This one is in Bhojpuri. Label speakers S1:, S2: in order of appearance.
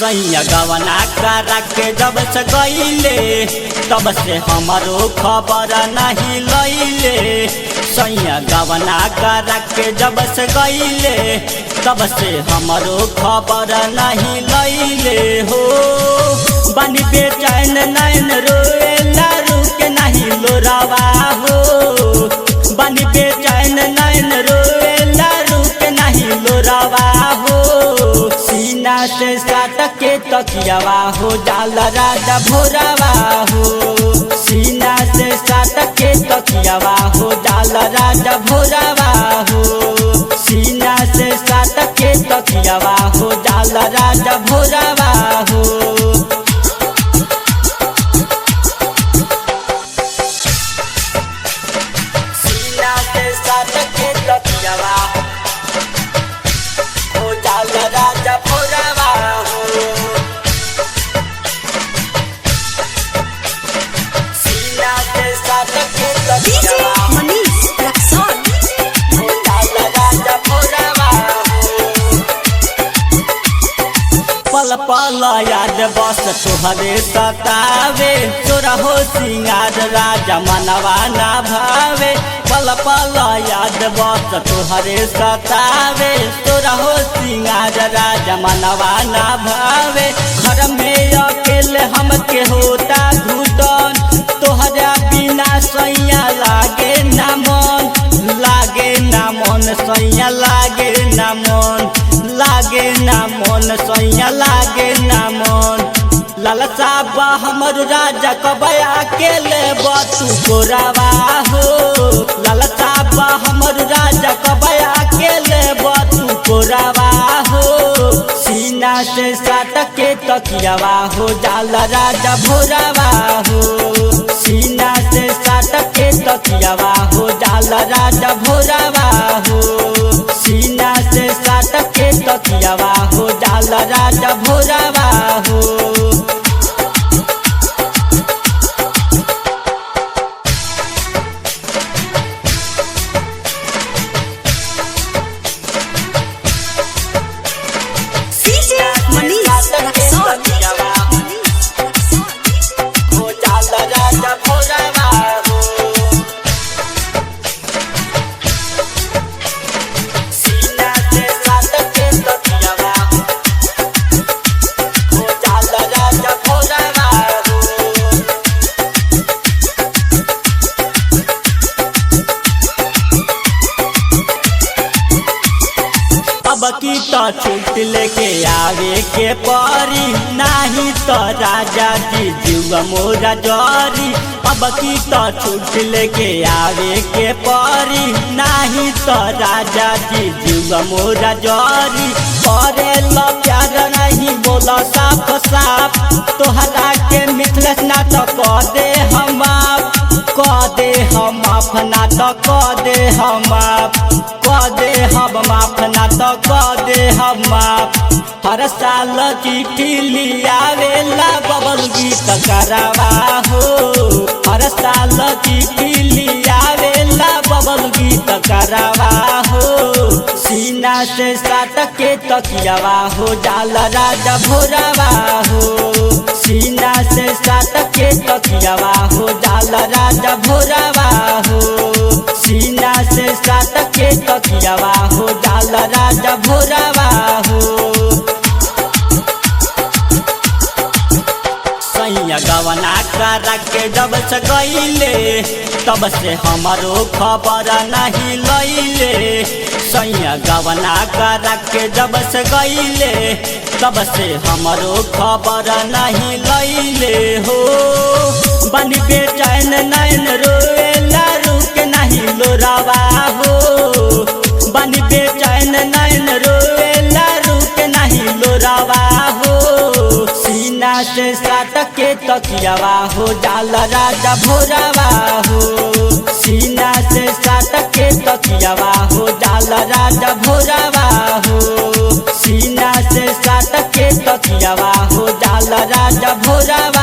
S1: सैया गवना करा के जब से गईले तब से हमारो खबर नहीं लैले। सैया गवना करा के जब से गईले तब से हमारो खबर नहीं लैले हो। बनी बेचैन नैन रोएला रुके नहीं लोरावा हो। बनी बेचैन नैन रोएला रुके नहीं लोरावा हो। सीना से साट के तकियावा हो जाला राजा भोरावा हो। सीना से साट के तकियावा हो जाला राजा भोरावा हो। सीना से साट के तकियावा हो जाला राजा भोरावा हो। सीना से साट के तकियावा हो जाला राजा भोरावा हो। सीना से साट के तकियावा हो जाला राजा भोरावा हो। पल पल याद बस तुहरे सतावे तोरा हो सिंगार राजा मनवा ना भावे। पल पल याद बस तुहरे सतावे तोरा हो सिंगार राजा मनवा ना भावे। घर में अकेले हमके होता घुटन तोहरा बिना सैया लागे ना मन। लागे ना मन सैया लागे ना मन। लागे ना मन सैया लागे ना मन। लालसा बा हमर राजा कबया के ले बतू कोरावा हो। लालसा बा हमर राजा कबया के ले बतू कोरावा हो। सीना से साट के तकियावा हो जाला राजा भोरावा हो। सीना से साट के तकियावा हो जाला राजा भोरावा हो। सीना से साट के तकियावा हो जाला राजा भोरावा हो। अब की तो छूट लेके आवे के परी नहीं तो राजा जी जीवा मोरा जरी। अब की तो छूट लेके आवे के परी नहीं तो राजा जी जीवा मोरा जरी। करे लो प्यार नहीं बोला साफ साफ तोहरा के मिथलेस ना तो कह दे हम आप। कह दे हम माफ ना तो कह दे हम माफ। कह दे हम माफ ना तो कह दे हम माफ। हर साल चिट्ठी लियावेला बबल गीत करावा हो। हर साल चिट्ठी लियावेला बबल गीत करावा हो। सीना से साट के तकियावा हो जाला राजा भोरावा हो। सीना से साट के तकियावा हो जाला राजा भोरावा हो। सीना से साट के तकियावा हो जाला राजा भोरावा हो। सैया गवना करा के जब से गईले तब से हमारो खबर नहीं लैले। सैया गवना करा के जब से गईले तब से हमारो खबर नहीं लैले हो। बनी बेचैन नैन रोएला रुके नहीं लोरावा हो। बनी बेचैन नैन रोएला रुके नहीं लोरावा हो। सीना से साट के तकियावा हो जाला राजा भोरावा हो। सीना से साट के तकियावा हो जाला राजा भोरावा हो। सीना से साट के तकियावा हो जाला राजा भोरावा।